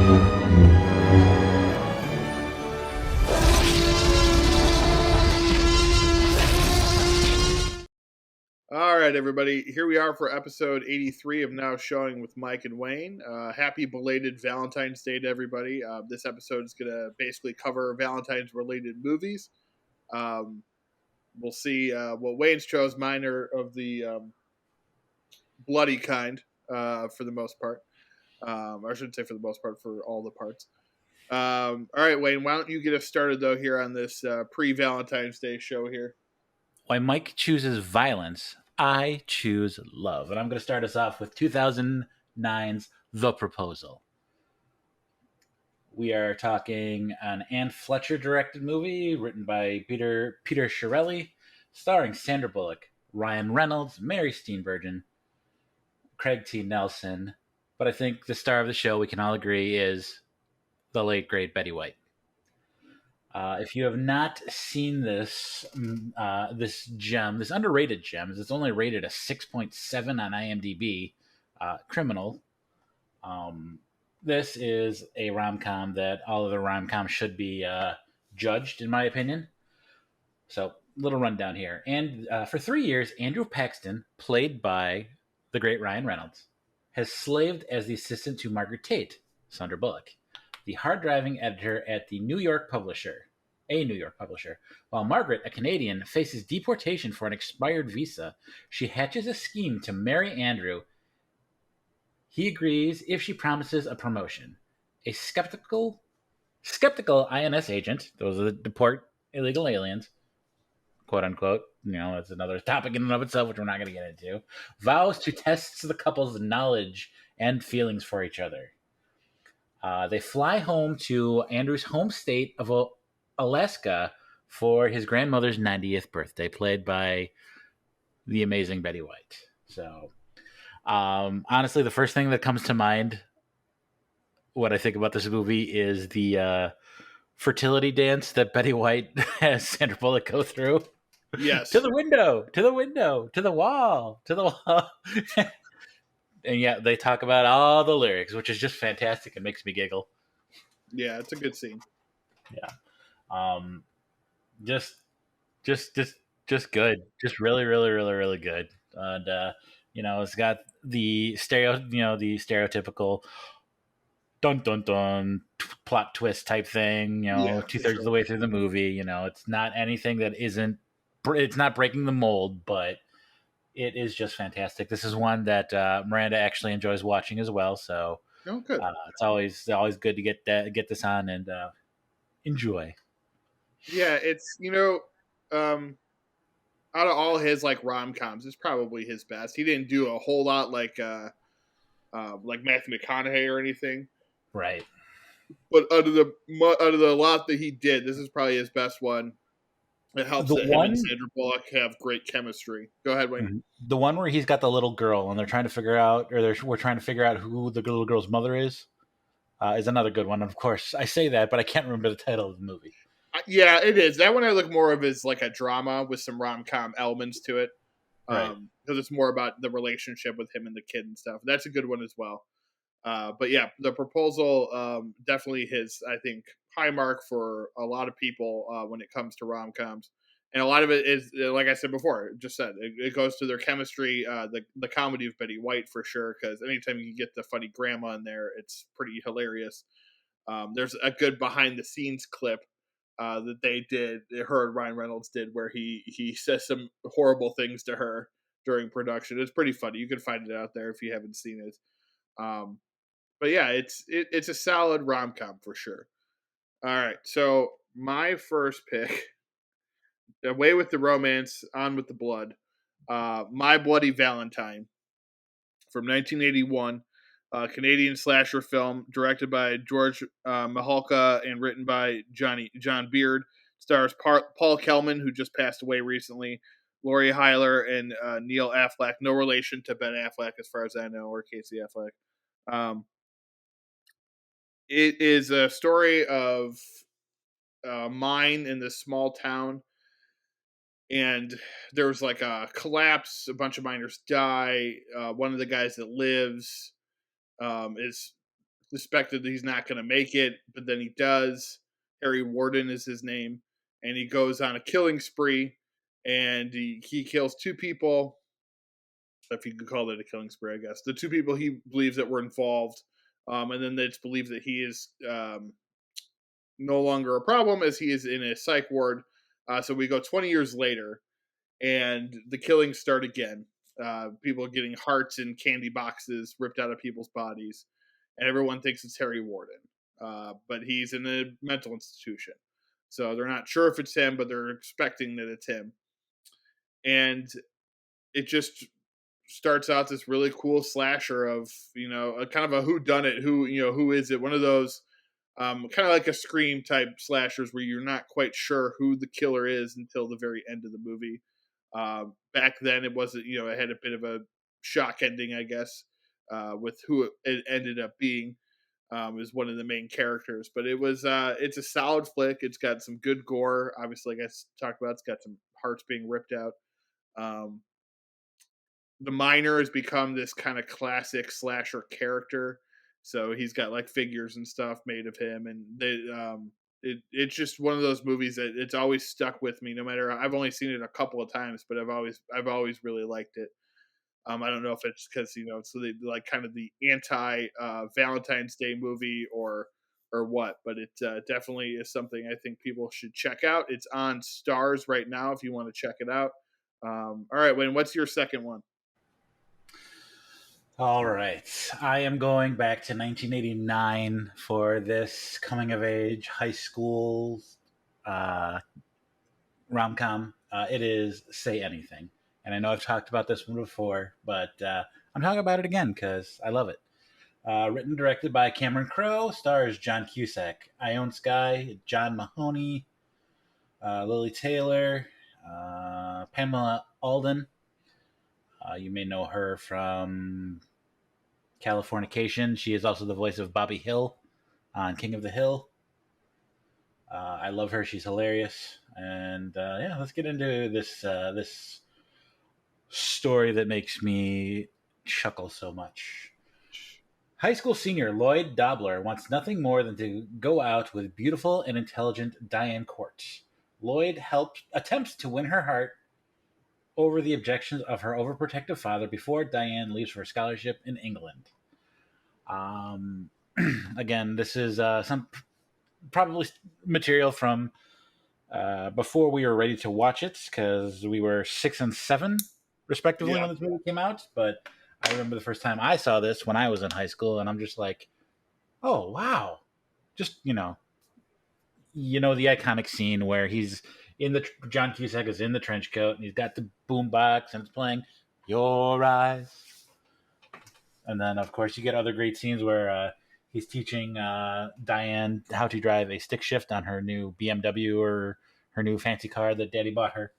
All right, everybody. Here we are for episode 83 of Now Showing with Mike and Wayne. Happy belated Valentine's Day to everybody. This episode is going to basically cover Valentine's related movies. We'll see what Wayne's chose. Mine are of the bloody kind for the most part. I shouldn't say for the most part, for all the parts. All right, Wayne, why don't you get us started, though, here on this pre-Valentine's Day show here? Why Mike chooses violence, I choose love. And I'm going to start us off with 2009's The Proposal. We are talking an Anne Fletcher directed movie written by Peter Shirelli, starring Sandra Bullock, Ryan Reynolds, Mary Steenburgen, Craig T. Nelson. But I think the star of the show, we can all agree, is the late, great Betty White. If you have not seen this gem, this underrated gem, it's only rated a 6.7 on IMDb, Criminal. This is a rom-com that all of the rom-coms should be judged, in my opinion. So, little rundown here. And for 3 years, Andrew Paxton, played by the great Ryan Reynolds, has slaved as the assistant to Margaret Tate, Sandra Bullock, the hard-driving editor at a New York publisher. While Margaret, a Canadian, faces deportation for an expired visa, she hatches a scheme to marry Andrew. He agrees if she promises a promotion. A skeptical INS agent, those are the deport illegal aliens, quote unquote, that's another topic in and of itself, which we're not going to get into, vows to test the couple's knowledge and feelings for each other. They fly home to Andrew's home state of Alaska for his grandmother's 90th birthday, played by the amazing Betty White. So, honestly, the first thing that comes to mind when I think about this movie is the fertility dance that Betty White has Sandra Bullock go through. Yes. To the window, to the wall. And yeah, they talk about all the lyrics, which is just fantastic. It makes me giggle. Yeah, it's a good scene. Yeah. Just good. Just really, really, really, really good. And it's got the stereotypical dun dun dun plot twist type thing. 2/3 of the way through the movie. It's not anything that isn't. It's not breaking the mold, but it is just fantastic. This is one that Miranda actually enjoys watching as well. So good. It's always good to get this on and enjoy. Yeah, it's out of all his like rom-coms, it's probably his best. He didn't do a whole lot like Matthew McConaughey or anything, right? But out of the lot that he did, this is probably his best one. It helps that him and Sandra Bullock have great chemistry. Go ahead, Wayne. The one where he's got the little girl and they're trying to figure out, we're trying to figure out who the little girl's mother is another good one. And of course, I say that, but I can't remember the title of the movie. Yeah, it is. That one I look more of as like a drama with some rom-com elements to it. Because it's more about the relationship with him and the kid and stuff. That's a good one as well. But yeah, The Proposal, definitely his, I think, high mark for a lot of people when it comes to rom-coms. And a lot of it is, like I said before, it goes to their chemistry, the comedy of Betty White for sure, because anytime you get the funny grandma in there, it's pretty hilarious. There's a good behind-the-scenes clip that they did, her and Ryan Reynolds did, where he says some horrible things to her during production. It's pretty funny. You can find it out there if you haven't seen it. But yeah, it's a solid rom-com for sure. All right, so my first pick, away with the romance, on with the blood. My Bloody Valentine from 1981, Canadian slasher film directed by George Mihalka and written by John Beard. Stars Paul Kelman, who just passed away recently, Laurie Hyler, and Neil Affleck. No relation to Ben Affleck, as far as I know, or Casey Affleck. It is a story of a mine in this small town, and there was like a collapse. A bunch of miners die. One of the guys that lives is suspected that he's not going to make it, but then he does. Harry Warden is his name, and he goes on a killing spree, and he kills two people, if you could call it a killing spree, I guess. The two people he believes that were involved, and then it's believed that he is no longer a problem as he is in a psych ward. So we go 20 years later, and the killings start again. People getting hearts and candy boxes ripped out of people's bodies, and everyone thinks it's Harry Warden, but he's in a mental institution. So they're not sure if it's him, but they're expecting that it's him. And it just starts out this really cool slasher of, a kind of a whodunit, who is it? One of those kind of like a Scream type slashers where you're not quite sure who the killer is until the very end of the movie. Back then, it wasn't, it had a bit of a shock ending, I guess, with who it ended up being. Is one of the main characters, but it's a solid flick. It's got some good gore. Obviously, like I talked about, it's got some hearts being ripped out. The Miner has become this kind of classic slasher character. So he's got like figures and stuff made of him, and it's just one of those movies that it's always stuck with me. No matter, I've only seen it a couple of times, but I've always really liked it. I don't know if it's because it's like kind of the anti Valentine's Day movie or what, but it definitely is something I think people should check out. It's on Stars right now if you want to check it out. All right, Wayne, what's your second one? All right. I am going back to 1989 for this coming of age high school rom com. It is Say Anything. And I know I've talked about this one before, but I'm talking about it again because I love it. Written and directed by Cameron Crowe, stars John Cusack, Ione Skye, John Mahoney, Lily Taylor, Pamela Alden. You may know her from Californication. She is also the voice of Bobby Hill on King of the Hill. I love her. She's hilarious. And yeah, let's get into this story that makes me chuckle so much. High school senior Lloyd Dobler wants nothing more than to go out with beautiful and intelligent Diane Court. Lloyd attempts to win her heart over the objections of her overprotective father before Diane leaves for a scholarship in England. Again, this is some probably material from before we were ready to watch it because we were 6 and 7 respectively when this movie came out. But I remember the first time I saw this when I was in high school, and I'm just like, oh wow, just the iconic scene where he's John Cusack is in the trench coat and he's got the boombox and it's playing Your Eyes. And then, of course, you get other great scenes where he's teaching Diane how to drive a stick shift on her new BMW or her new fancy car that Daddy bought her.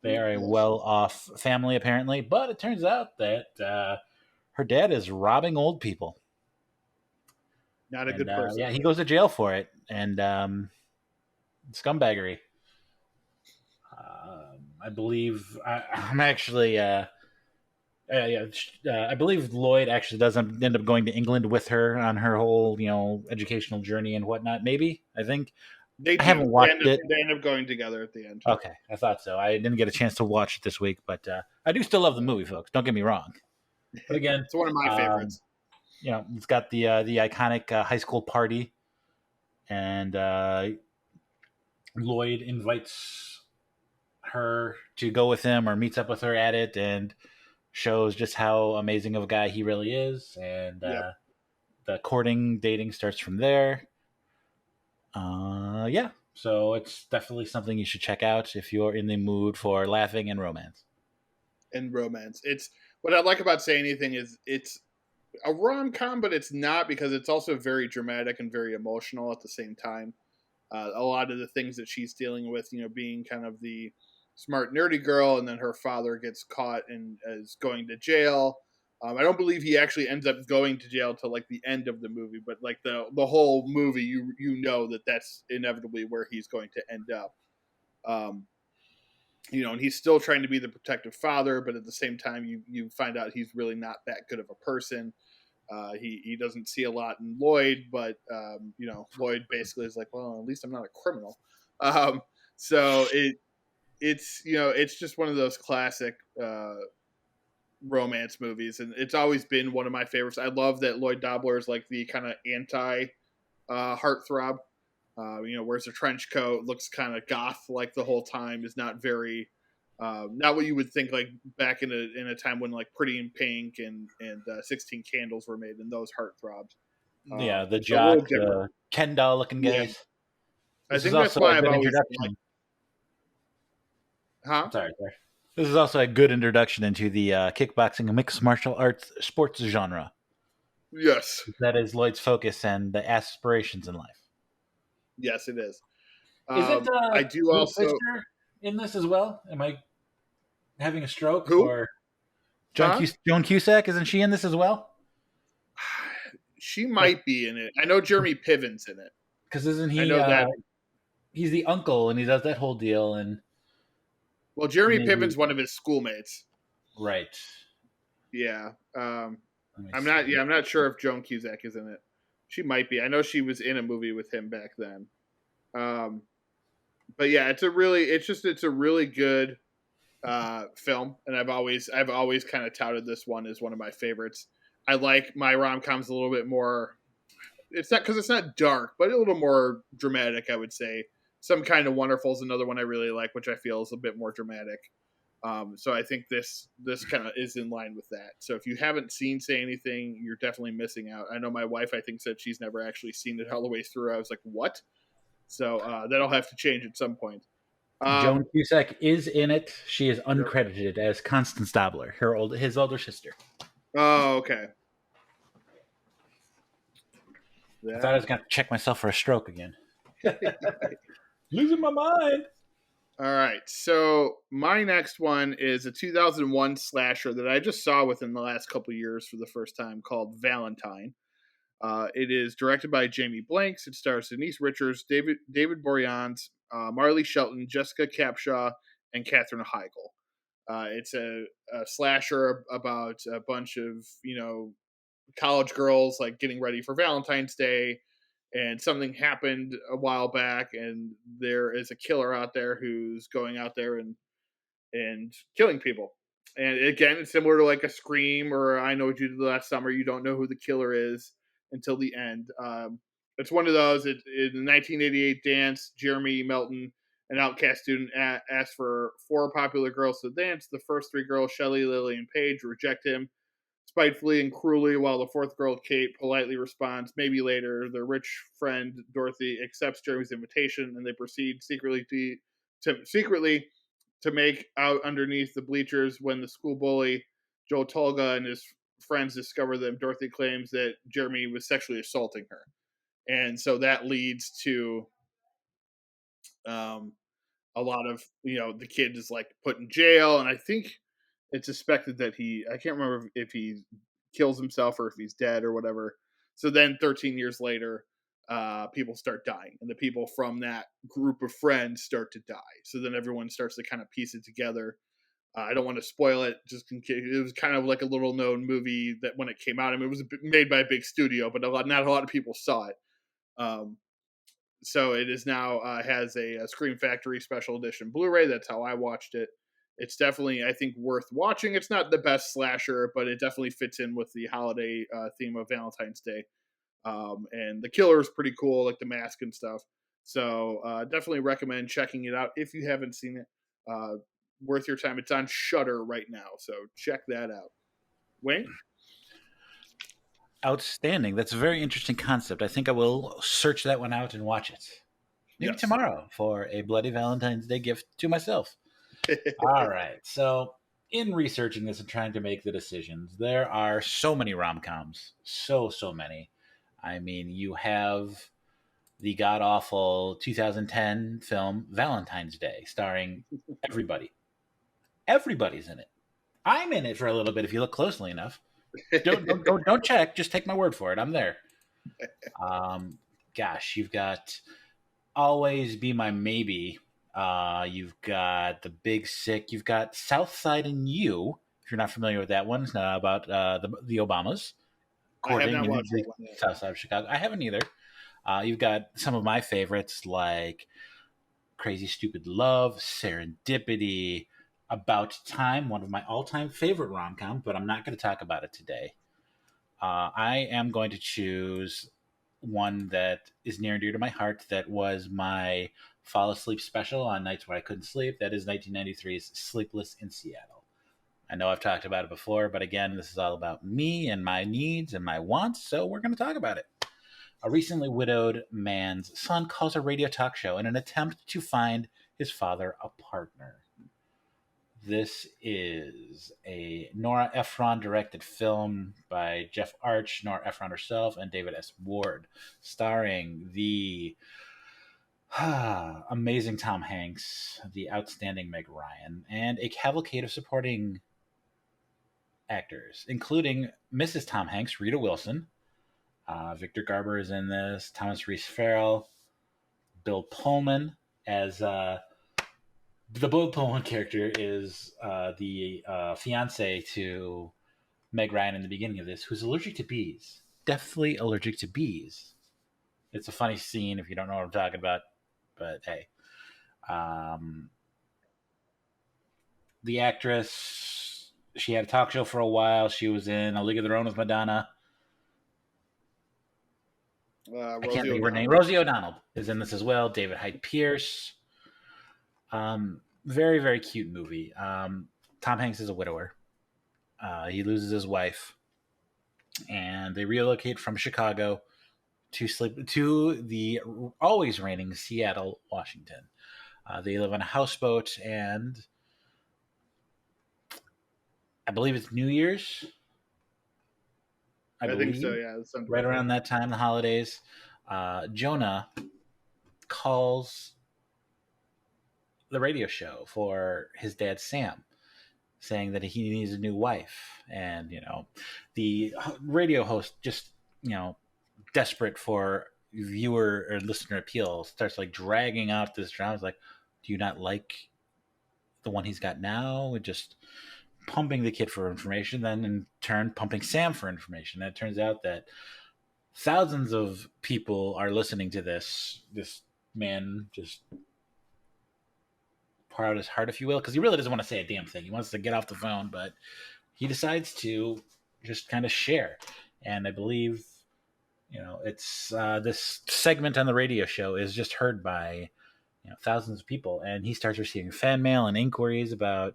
They are a well-off family, apparently, but it turns out that her dad is robbing old people. Not a good person. Yeah, he goes to jail for it, and scumbaggery. I believe I'm actually. I believe Lloyd actually does end up going to England with her on her whole, educational journey and whatnot. Maybe I think I haven't watched it. They end up going together at the end. Okay, I thought so. I didn't get a chance to watch it this week, but I do still love the movie, folks. Don't get me wrong. But again, it's one of my favorites. It's got the iconic high school party, and Lloyd invites her to go with him or meets up with her at it, and shows just how amazing of a guy he really is, and the courting, dating starts from there. Yeah, so it's definitely something you should check out if you're in the mood for laughing and romance. It's what I like about Say Anything is it's a rom-com, but it's not, because it's also very dramatic and very emotional at the same time. A lot of the things that she's dealing with, being kind of the smart nerdy girl, and then her father gets caught and is going to jail. I don't believe he actually ends up going to jail till like the end of the movie, but like the whole movie, you know that's inevitably where he's going to end up. And he's still trying to be the protective father, but at the same time, you find out he's really not that good of a person. He doesn't see a lot in Lloyd, but Lloyd basically is like, well, at least I'm not a criminal. So it's just one of those classic romance movies, and it's always been one of my favorites. I love that Lloyd Dobler is like the kind of anti heartthrob. Wears a trench coat, looks kind of goth like the whole time. Is not very not what you would think like back in a time when like Pretty in Pink and 16 Candles were made, and those heartthrobs. The jock, the Ken doll looking guys. Yeah. I think that's why I've always liked. Huh? Sorry. This is also a good introduction into the kickboxing and mixed martial arts sports genre. Yes. That is Lloyd's focus and the aspirations in life. Yes, it is. Is it I do also in this as well? Am I having a stroke? Who? Or Joan Cusack, isn't she in this as well? She might be in it. I know Jeremy Piven's in it. Because isn't he? I know that he's the uncle, and he does that whole deal. And well, Jeremy Piven's one of his schoolmates, right? Yeah. I'm not sure if Joan Cusack is in it. She might be. I know she was in a movie with him back then. But yeah, it's a really good film, and I've always kind of touted this one as one of my favorites. I like my rom-coms a little bit more. It's not because it's not dark, but a little more dramatic, I would say. Some Kind of Wonderful is another one I really like, which I feel is a bit more dramatic. So I think this kind of is in line with that. So if you haven't seen Say Anything, you're definitely missing out. I know my wife, I think, said she's never actually seen it all the way through. I was like, what? So that'll have to change at some point. Joan Cusack is in it. She is uncredited as Constance Dobler, his older sister. Oh, okay. I thought I was going to check myself for a stroke again. Losing my mind. All right. So my next one is a 2001 slasher that I just saw within the last couple of years for the first time, called Valentine. It is directed by Jamie Blanks. It stars Denise Richards, David Boreanaz, Marley Shelton, Jessica Capshaw, and Katherine Heigl. It's a slasher about a bunch of college girls like getting ready for Valentine's Day, and something happened a while back, and there is a killer out there who's going out there and killing people. And again, it's similar to like a Scream or I Know What You Did Last Summer. You don't know who the killer is until the end. It's one of those. In the 1988 dance, Jeremy Melton, an outcast student, asked for 4 popular girls to dance. The first 3 girls, Shelley, Lily, and Paige, reject him spitefully and cruelly, while the 4th girl, Kate, politely responds, maybe later. Their rich friend, Dorothy, accepts Jeremy's invitation, and they proceed secretly to make out underneath the bleachers. When the school bully, Joe Tolga, and his friends discover them, Dorothy claims that Jeremy was sexually assaulting her. And so that leads to a lot of, the kid is like put in jail, and I think it's suspected that I can't remember if he kills himself or if he's dead or whatever. So then 13 years later, people start dying, and the people from that group of friends start to die. So then everyone starts to kind of piece it together. I don't want to spoil it, just in case. It was kind of like a little known movie that when it came out, it was made by a big studio, but not a lot of people saw it. So it is now has a Scream Factory special edition Blu-ray. That's how I watched it. It's definitely, I think, worth watching. It's not the best slasher, but it definitely fits in with the holiday theme of Valentine's Day. And the killer is pretty cool, like the mask and stuff. So definitely recommend checking it out if you haven't seen it. Worth your time. It's on Shudder right now, so check that out. Wayne? Outstanding. That's a very interesting concept. I think I will search that one out and watch it. Maybe tomorrow for a Bloody Valentine's Day gift to myself. All right. So in researching this and trying to make the decisions, there are so many rom-coms. So many. I mean, you have the god-awful 2010 film Valentine's Day starring everybody. Everybody's in it. I'm in it for a little bit if you look closely enough. Don't check. Just take my word for it. I'm there. Gosh, you've got Always Be My Maybe. You've got The Big Sick. You've got Southside and You. If you're not familiar with that one, it's about the Obamas. I have courting not in watched the that one yet. south side of Chicago. I haven't either. You've got some of my favorites like Crazy Stupid Love, Serendipity, About Time, one of my all-time favorite rom-coms, but I'm not going to talk about it today. I am going to choose one that is near and dear to my heart that was my fall asleep special on nights where I couldn't sleep. That is 1993's Sleepless in Seattle. I know I've talked about it before, but again, this is all about me and my needs and my wants, so we're going to talk about it. A recently widowed man's son calls a radio talk show in an attempt to find his father a partner. This is a Nora Ephron directed film by Jeff Arch, Nora Ephron herself, and David S. Ward, starring the amazing Tom Hanks, the outstanding Meg Ryan, and a cavalcade of supporting actors, including Mrs. Tom Hanks, Rita Wilson. Victor Garber is in this. Thomas Rhys Farrell, Bill Pullman as the Bill Pullman character is the fiance to Meg Ryan in the beginning of this, who's allergic to bees. Definitely allergic to bees. It's a funny scene if you don't know what I'm talking about, but hey. The actress, she had a talk show for a while. She was in A League of Their Own with Madonna. I can't think of her name. Rosie O'Donnell is in this as well. David Hyde Pierce. Very, very cute movie. Tom Hanks is a widower. He loses his wife, and they relocate from Chicago to the always raining Seattle, Washington. They live on a houseboat, and I believe it's New Year's. I think so, yeah. Right around that time, the holidays, Jonah calls the radio show for his dad, Sam, saying that he needs a new wife. And, the radio host just, desperate for viewer or listener appeal, starts like dragging out this drama. It's like, do you not like the one he's got now? And just pumping the kid for information, then in turn pumping Sam for information. And it turns out that thousands of people are listening to this man just pour out his heart, if you will, because he really doesn't want to say a damn thing. He wants to get off the phone, but he decides to just kind of share. And I believe, it's this segment on the radio show is just heard by thousands of people, and he starts receiving fan mail and inquiries about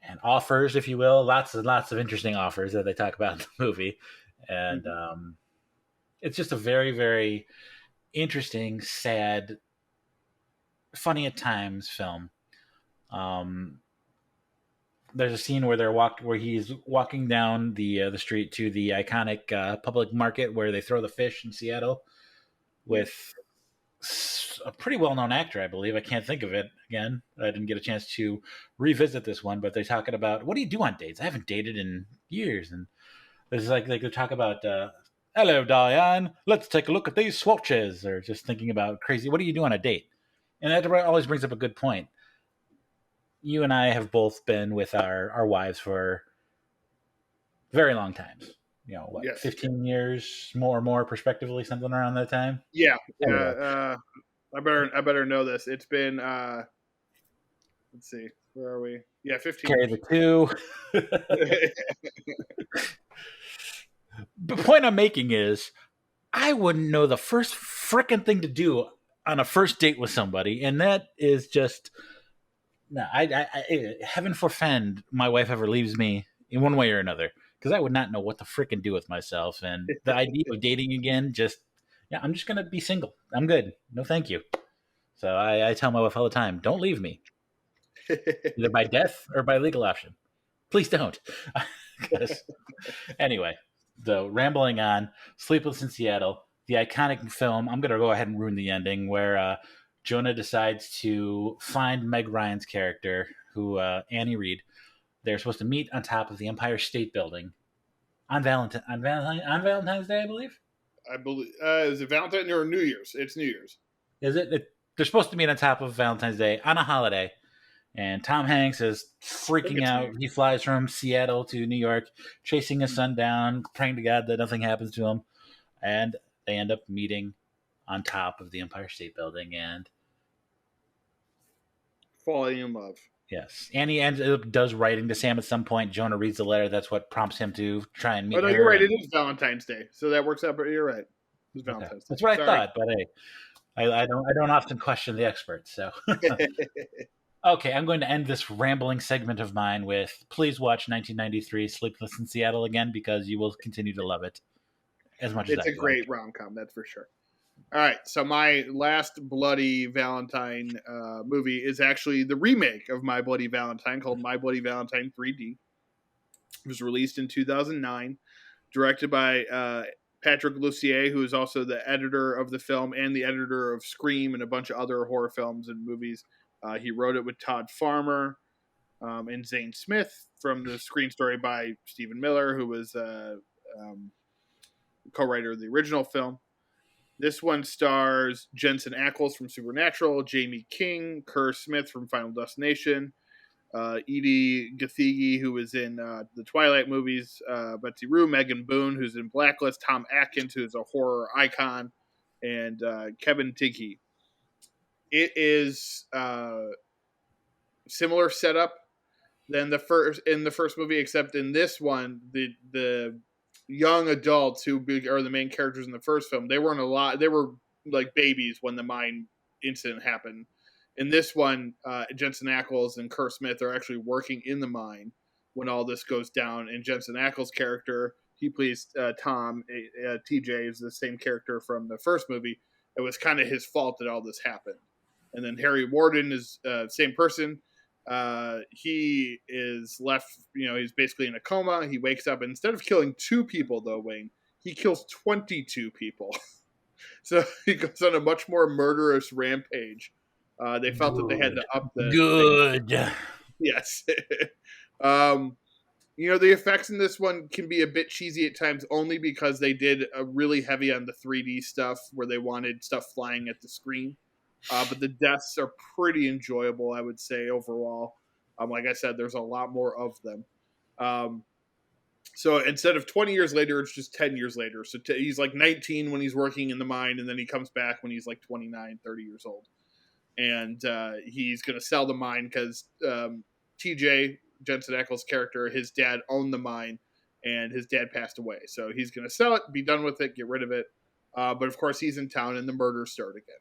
and offers, if you will, lots and lots of interesting offers that they talk about in the movie. And it's just a very, very interesting, sad, funny at times film. There's a scene where he's walking down the street to the iconic public market where they throw the fish in Seattle with a pretty well-known actor, I believe. I can't think of it again. I didn't get a chance to revisit this one, but they're talking about, what do you do on dates? I haven't dated in years. And there's like they talk about, hello, Diane, let's take a look at these swatches, or just thinking about crazy, what do you do on a date? And that always brings up a good point. You and I have both been with our wives for very long times. 15 years, more prospectively, something around that time. Yeah. Anyway. I better know this. It's been let's see, where are we? Yeah, 15. Carry the two. The point I'm making is, I wouldn't know the first frickin' thing to do on a first date with somebody, and that is just no. I heaven forfend my wife ever leaves me in one way or another, because I would not know what to frickin' do with myself. And the idea of dating again, I'm just gonna be single. I'm good. No, thank you. So I tell my wife all the time, don't leave me, either by death or by legal option. Please don't. Anyway, though, rambling on, Sleepless in Seattle, the iconic film. I'm going to go ahead and ruin the ending, where Jonah decides to find Meg Ryan's character, who Annie Reed. They're supposed to meet on top of the Empire State Building on Valentine's Day, I believe. Is it Valentine or New Year's? It's New Year's. Is it? They're supposed to meet on top of Valentine's Day on a holiday, And Tom Hanks is freaking out. He flies from Seattle to New York, chasing his son down, praying to God that nothing happens to him. And they end up meeting on top of the Empire State Building and falling in love. yes. And he does writing to Sam at some point. Jonah reads the letter. That's what prompts him to try and meet her. Oh, no, you're right. It is Valentine's Day. So that works out, but you're right. It's Valentine's Day. That's what I thought, but hey, I don't often question the experts. So okay, I'm going to end this rambling segment of mine with please watch 1993 Sleepless in Seattle again because you will continue to love it as much as I do. It's a great rom-com, that's for sure. All right, so my last Bloody Valentine movie is actually the remake of My Bloody Valentine called My Bloody Valentine 3D. It was released in 2009, directed by Patrick Lussier, who is also the editor of the film and the editor of Scream and a bunch of other horror films and movies. He wrote it with Todd Farmer and Zane Smith from the screenstory by Stephen Miller, who was co-writer of the original film. This one stars Jensen Ackles from Supernatural, Jamie King, Kerr Smith from Final Destination, Edie Gathegi, who was in the Twilight movies, Betsy Rue, Megan Boone, who's in Blacklist, Tom Atkins, who's a horror icon, and Kevin Tighe. It is similar setup than the first movie, except in this one, the young adults who are the main characters in the first film, they were like babies when the mine incident happened. In this one, Jensen Ackles and Kerr Smith are actually working in the mine when all this goes down. And Jensen Ackles' character, he plays Tom. TJ is the same character from the first movie. It was kind of his fault that all this happened. And then Harry Warden is same person. He is left, he's basically in a coma. He wakes up, and instead of killing 2 people, though, Wayne, he kills 22 people. So he goes on a much more murderous rampage. They felt that they had to up the... Good. Yes. The effects in this one can be a bit cheesy at times, only because they did a really heavy on the 3D stuff where they wanted stuff flying at the screen. But the deaths are pretty enjoyable, I would say, overall. Like I said, there's a lot more of them. So instead of 20 years later, it's just 10 years later. So he's like 19 when he's working in the mine, and then he comes back when he's like 29, 30 years old. And he's going to sell the mine because TJ, Jensen Ackles' character, his dad owned the mine, and his dad passed away. So he's going to sell it, be done with it, get rid of it. But of course, he's in town, and the murders start again.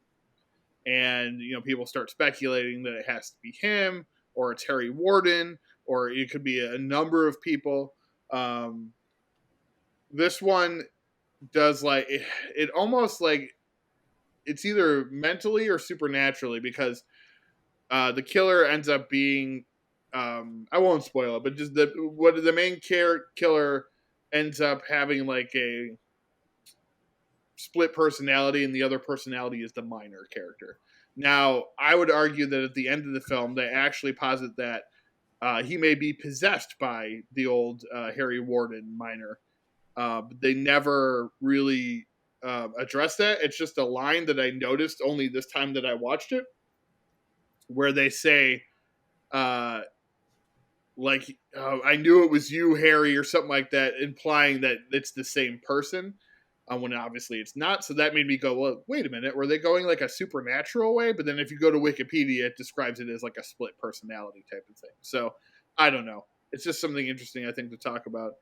And, people start speculating that it has to be him, or it's Harry Warden, or it could be a number of people. This one does it almost like it's either mentally or supernaturally, because the killer ends up being, I won't spoil it, but just the main killer ends up having like a split personality, and the other personality is the minor character. Now, I would argue that at the end of the film, they actually posit that he may be possessed by the old Harry Warden minor. But they never really address that. It's just a line that I noticed only this time that I watched it, where they say, I knew it was you, Harry, or something like that, implying that it's the same person. When obviously it's not. So that made me go, well, wait a minute. Were they going like a supernatural way? But then if you go to Wikipedia, it describes it as like a split personality type of thing. So I don't know. It's just something interesting, I think, to talk about.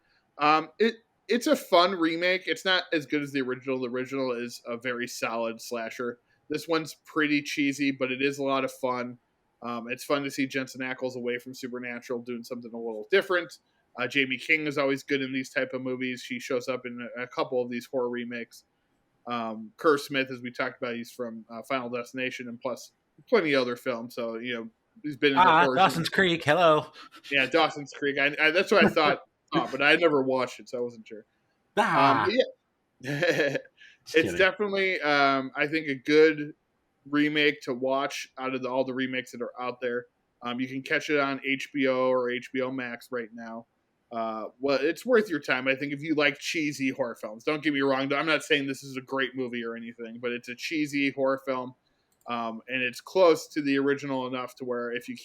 It's a fun remake. It's not as good as the original. The original is a very solid slasher. This one's pretty cheesy, but it is a lot of fun. It's fun to see Jensen Ackles away from Supernatural doing something a little different. Jamie King is always good in these type of movies. She shows up in a couple of these horror remakes. Kerr Smith, as we talked about, he's from Final Destination and plus plenty of other films. So, he's been in the Dawson's Creek. Hello. Yeah, Dawson's Creek. That's what I thought, but I never watched it, so I wasn't sure. It's definitely, I think, a good remake to watch out of all the remakes that are out there. You can catch it on HBO or HBO Max right now. Well, it's worth your time. I think if you like cheesy horror films, don't get me wrong. I'm not saying this is a great movie or anything, but it's a cheesy horror film. And it's close to the original enough to where if you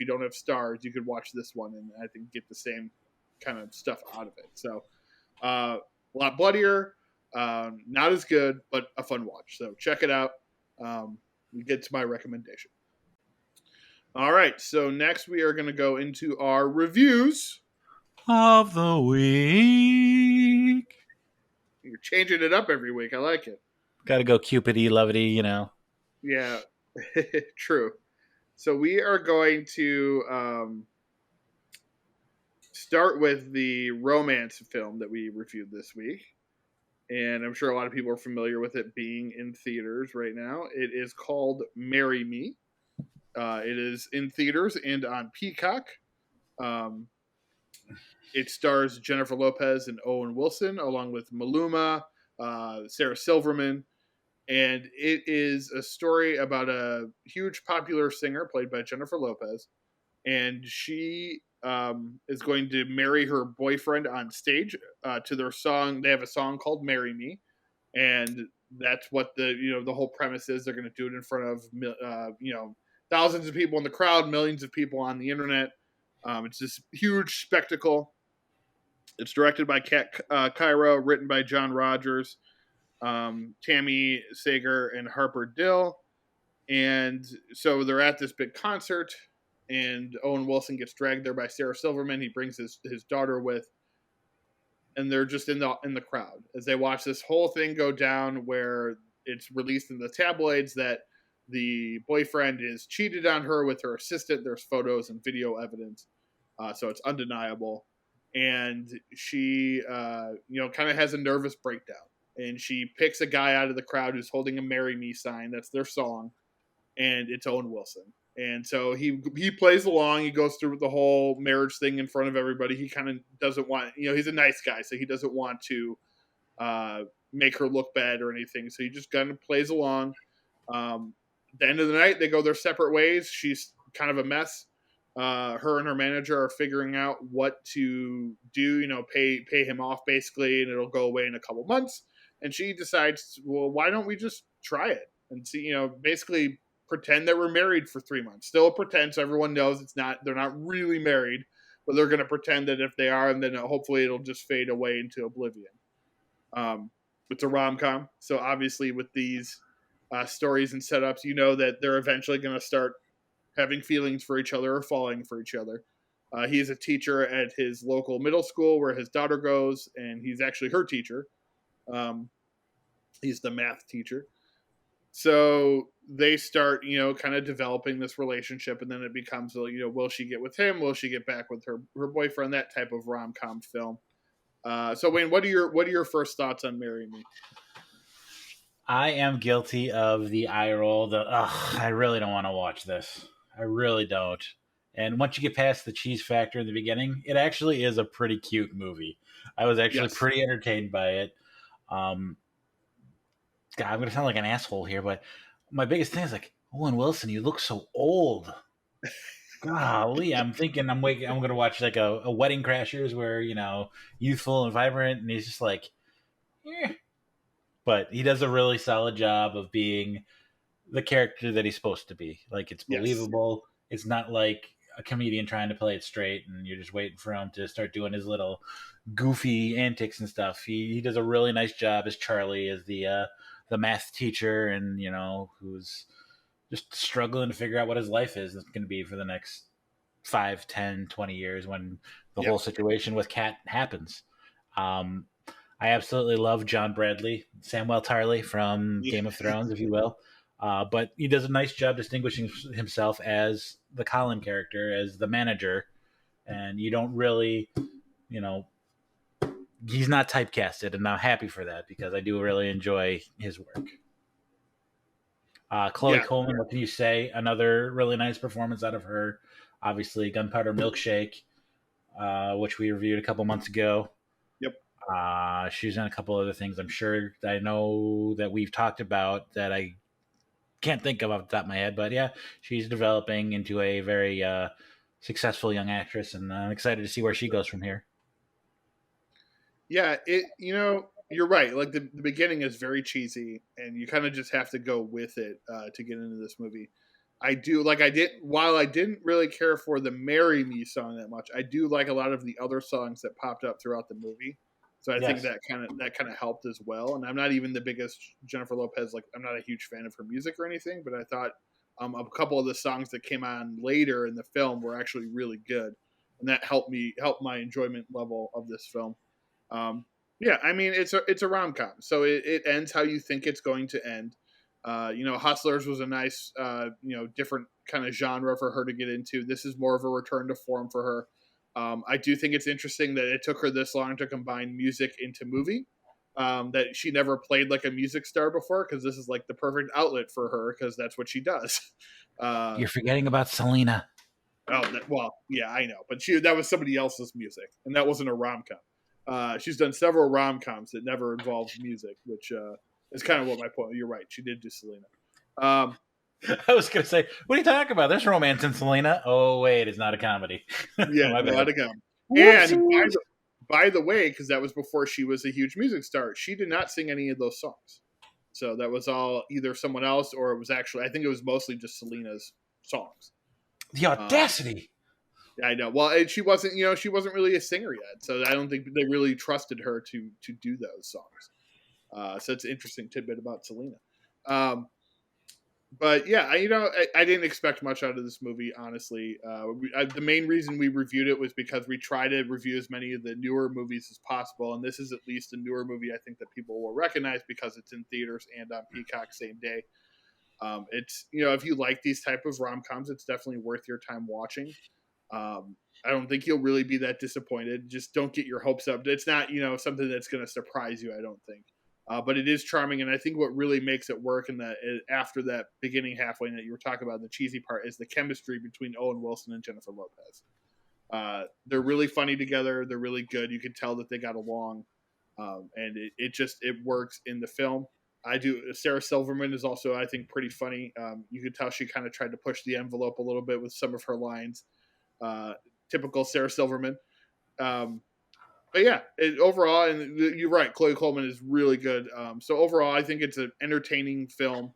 don't have stars, you could watch this one and I think get the same kind of stuff out of it. So a lot bloodier, not as good, but a fun watch. So check it out. We get to my recommendation. All right, so next we are going to go into our reviews of the week. You're changing it up every week. I like it. Got to go Cupid-y, lovey, you know. Yeah, true. So we are going to start with the romance film that we reviewed this week. And I'm sure a lot of people are familiar with it being in theaters right now. It is called Marry Me. It is in theaters and on Peacock. It stars Jennifer Lopez and Owen Wilson, along with Maluma, Sarah Silverman. And it is a story about a huge popular singer played by Jennifer Lopez. And she is going to marry her boyfriend on stage to their song. They have a song called Marry Me. And that's what the whole premise is. They're going to do it in front of, thousands of people in the crowd, millions of people on the internet. It's this huge spectacle. It's directed by Kat Cairo, written by John Rogers, Tammy Sager, and Harper Dill. And so they're at this big concert, and Owen Wilson gets dragged there by Sarah Silverman. He brings his daughter with, and they're just in the crowd as they watch this whole thing go down, where it's released in the tabloids that the boyfriend is cheated on her with her assistant. There's photos and video evidence, so it's undeniable. And she, kind of has a nervous breakdown. And she picks a guy out of the crowd who's holding a "Marry Me" sign. That's their song, and it's Owen Wilson. And so he plays along. He goes through the whole marriage thing in front of everybody. He kind of doesn't want, he's a nice guy, so he doesn't want to make her look bad or anything. So he just kind of plays along. At the end of the night, they go their separate ways. She's kind of a mess. Her and her manager are figuring out what to do, pay him off basically, and it'll go away in a couple months. And she decides, well, why don't we just try it and see, basically pretend that we're married for 3 months. Still a pretense. Everyone knows they're not really married, but they're going to pretend that if they are, and then hopefully it'll just fade away into oblivion. It's a rom-com. So obviously with these stories and setups, that they're eventually going to start having feelings for each other or falling for each other. He is a teacher at his local middle school where his daughter goes, and he's actually her teacher. He's the math teacher. So they start, kind of developing this relationship, and then it becomes, will she get with him? Will she get back with her boyfriend? That type of rom-com film. So Wayne, what are your first thoughts on Marry Me? I am guilty of the eye roll. I really don't want to watch this. I really don't. And once you get past the cheese factor in the beginning, it actually is a pretty cute movie. I was actually pretty entertained by it. God, I'm going to sound like an asshole here, but my biggest thing is like, Owen Wilson, you look so old. Golly, I'm thinking I'm going to watch like a Wedding Crashers where, youthful and vibrant, and he's just like, eh. But he does a really solid job of being the character that he's supposed to be. Like, it's believable. Yes. It's not like a comedian trying to play it straight and you're just waiting for him to start doing his little goofy antics and stuff. He does a really nice job as Charlie, as the math teacher, and who's just struggling to figure out what his life is going to be for the next 5, 10, 20 years when the whole situation with Kat happens. I absolutely love John Bradley, Samwell Tarly from Game of Thrones, if you will. But he does a nice job distinguishing himself as the Colin character, as the manager. And you don't really, he's not typecasted, and I'm happy for that because I do really enjoy his work. Chloe Coleman, what can you say? Another really nice performance out of her. Obviously, Gunpowder Milkshake, which we reviewed a couple months ago. Yep. She's done a couple other things I'm sure I know that we've talked about that I can't think of off the top of my head. But yeah, she's developing into a very successful young actress, and I'm excited to see where she goes from here. Yeah, you're right. Like the beginning is very cheesy, and you kind of just have to go with it to get into this movie. I do like I did while I didn't really care for the "Marry Me" song that much. I do like a lot of the other songs that popped up throughout the movie. So I think Yes. that kind of helped as well. And I'm not even the biggest Jennifer Lopez. Like I'm not a huge fan of her music or anything, but I thought a couple of the songs that came on later in the film were actually really good, and that help my enjoyment level of this film. Um, yeah, I mean it's a rom com, so it ends how you think it's going to end. Hustlers was a nice different kind of genre for her to get into. This is more of a return to form for her. I do think it's interesting that it took her this long to combine music into movie. That she never played like a music star before, because this is like the perfect outlet for her, because that's what she does. You're forgetting about Selena. Well, yeah, I know, but that was somebody else's music, and that wasn't a rom com. She's done several rom coms that never involved music, which is kind of what my point. You're right, she did do Selena. I was going to say, what are you talking about? There's romance in Selena. Oh, wait, it's not a comedy. Yeah, not a comedy. And by the way, because that was before she was a huge music star, she did not sing any of those songs. So that was all either someone else, or it was actually, I think it was mostly just Selena's songs. The audacity. I know. Well, she wasn't really a singer yet, so I don't think they really trusted her to do those songs. So it's an interesting tidbit about Selena. But yeah, I didn't expect much out of this movie, honestly. The main reason we reviewed it was because we try to review as many of the newer movies as possible, and this is at least a newer movie I think that people will recognize because it's in theaters and on Peacock same day. It's if you like these type of rom-coms, it's definitely worth your time watching. I don't think you'll really be that disappointed. Just don't get your hopes up. It's not something that's going to surprise you, I don't think. But it is charming, and I think what really makes it work in that after that beginning halfway that you were talking about, the cheesy part, is the chemistry between Owen Wilson and Jennifer Lopez. They're really funny together. They're really good. You can tell that they got along, and it works in the film. Sarah Silverman is also, I think, pretty funny. You could tell she kind of tried to push the envelope a little bit with some of her lines. Typical Sarah Silverman. But yeah, overall, and you're right, Chloe Coleman is really good. So overall, I think it's an entertaining film,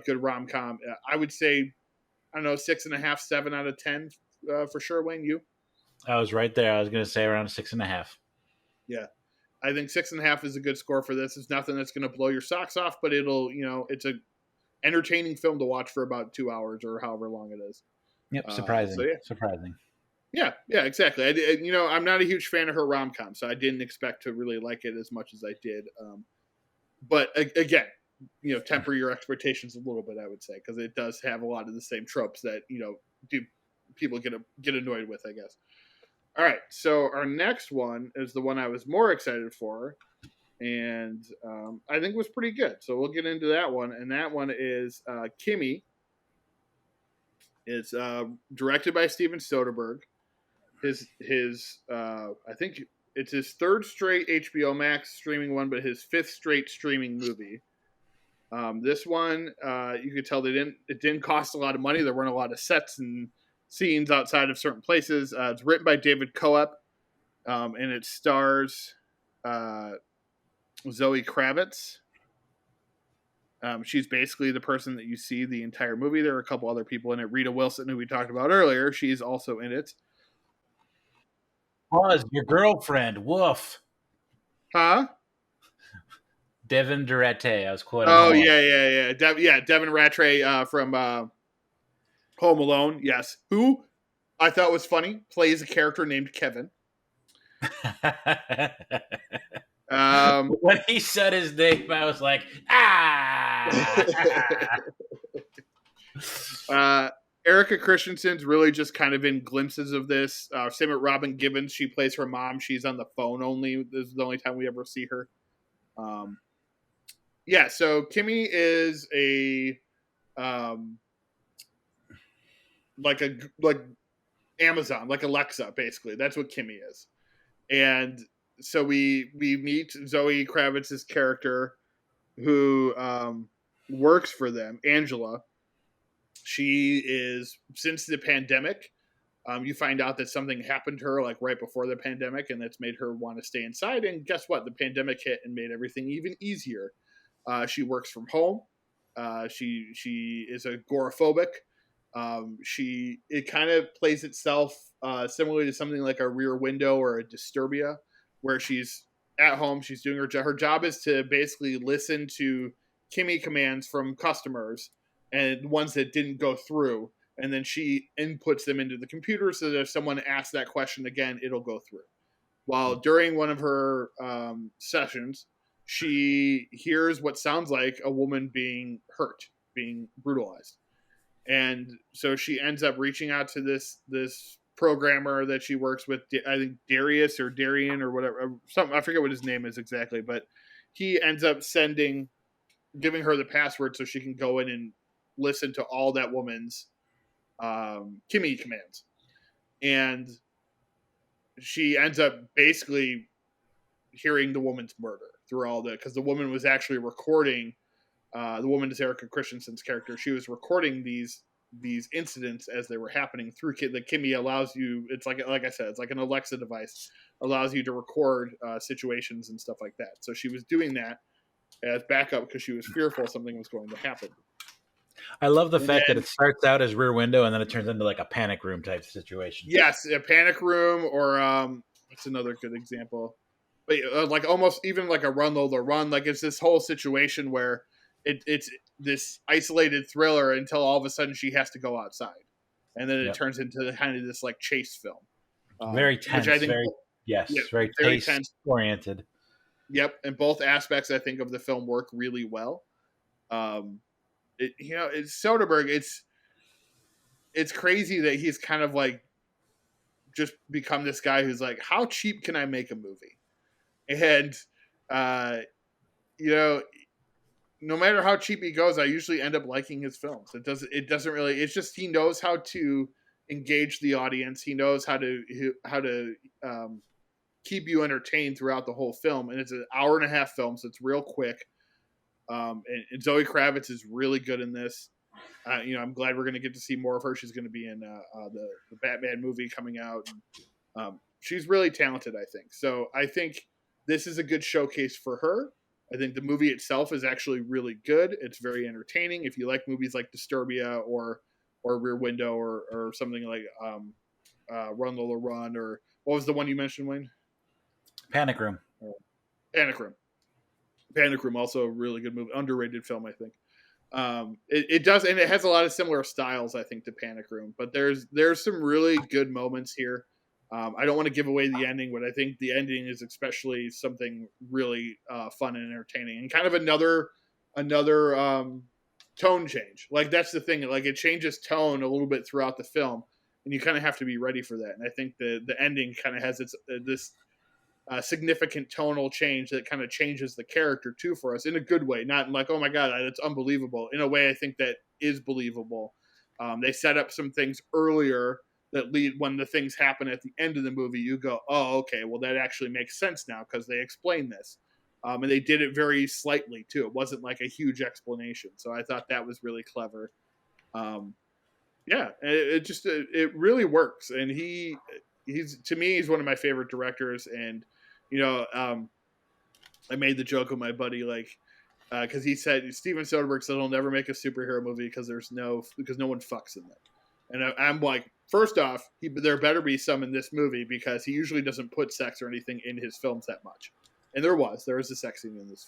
good rom-com. I would say, I don't know, 6.5, 7 out of 10 for sure. Wayne, you? I was right there. I was going to say around 6.5. Yeah, I think 6.5 is a good score for this. It's nothing that's going to blow your socks off, but it's a entertaining film to watch for about 2 hours or however long it is. Yep, surprising. So yeah. Surprising. Yeah, exactly. I'm not a huge fan of her rom-com, so I didn't expect to really like it as much as I did. But again, temper your expectations a little bit, I would say, because it does have a lot of the same tropes that people get annoyed with, I guess. All right, so our next one is the one I was more excited for, and I think was pretty good. So we'll get into that one, and that one is KIMI. It's directed by Steven Soderbergh. His I think it's his third straight HBO Max streaming one, but his fifth straight streaming movie. This one, you could tell it didn't cost a lot of money. There weren't a lot of sets and scenes outside of certain places. It's written by David Coep, and it stars Zoe Kravitz. She's basically the person that you see the entire movie. There are a couple other people in it. Rita Wilson, who we talked about earlier, she's also in it. Pause, your girlfriend. Woof. Huh? Devin Durate. I was quoting. Oh, yeah. Devin Rattray from Home Alone. Yes. Who I thought was funny. Plays a character named Kevin. When he said his name, I was like, Erica Christensen's really just kind of in glimpses of this. Same with Robin Givens. She plays her mom. She's on the phone only. This is the only time we ever see her. So KIMI is a like Amazon, like Alexa, basically. That's what KIMI is. And so we meet Zoe Kravitz's character, who works for them, Angela. She is, since the pandemic, You find out that something happened to her like right before the pandemic, and that's made her want to stay inside. And guess what? The pandemic hit and made everything even easier. She works from home. She is agoraphobic. It kind of plays itself similarly to something like a Rear Window or a Disturbia, where she's at home. She's doing her job. Her job is to basically listen to KIMI commands from customers and ones that didn't go through, and then she inputs them into the computer so that if someone asks that question again, it'll go through. While during one of her sessions, she hears what sounds like a woman being hurt, being brutalized. And so she ends up reaching out to this programmer that she works with, I think Darius or Darian or whatever, something, I forget what his name is exactly, but he ends up giving her the password so she can go in and listen to all that woman's KIMI commands. And she ends up basically hearing the woman's murder through all that, because the woman was actually recording. The woman is Erica Christensen's character. She was recording these incidents as they were happening through the KIMI. Allows you, it's like I said, it's like an Alexa device, allows you to record situations and stuff like that. So she was doing that as backup because she was fearful something was going to happen. I love the fact that it starts out as Rear Window and then it turns into like a panic room type situation. Yes, a panic room, or what's another good example? But like almost even like a Run Lola Run. Like it's this whole situation where it's this isolated thriller until all of a sudden she has to go outside, and then it turns into kind of this like chase film. Very tense. Which I think, very tense oriented. Yep, and both aspects I think of the film work really well. It's Soderbergh. It's crazy that he's kind of like just become this guy who's like, how cheap can I make a movie? And no matter how cheap he goes, I usually end up liking his films. It doesn't really. It's just he knows how to engage the audience. He knows how to keep you entertained throughout the whole film. And it's an 1.5-hour film, so it's real quick. And Zoe Kravitz is really good in this. I'm glad we're going to get to see more of her. She's going to be in the Batman movie coming out. She's really talented, I think. So I think this is a good showcase for her. I think the movie itself is actually really good. It's very entertaining. If you like movies like Disturbia or Rear Window or something like Run Lola Run, or what was the one you mentioned, Wayne? Panic Room. Panic Room, also a really good movie, underrated film, I think. It does, and it has a lot of similar styles, I think, to Panic Room. But there's some really good moments here. I don't want to give away the ending, but I think the ending is especially something really fun and entertaining, and kind of another tone change. Like that's the thing. Like it changes tone a little bit throughout the film, and you kind of have to be ready for that. And I think the ending kind of has this significant tonal change that kind of changes the character too for us in a good way, not like, oh my god, that's unbelievable. In a way, I think that is believable. They set up some things earlier that lead, when the things happen at the end of the movie, you go, oh, okay, well that actually makes sense now because they explain this. And they did it very slightly too. It wasn't like a huge explanation. So I thought that was really clever. It really works. And he's to me, he's one of my favorite directors. And I made the joke with my buddy, like, because he said, Steven Soderbergh said he'll never make a superhero movie because no one fucks in it. And I'm like, first off, there better be some in this movie because he usually doesn't put sex or anything in his films that much. And there was a sex scene in this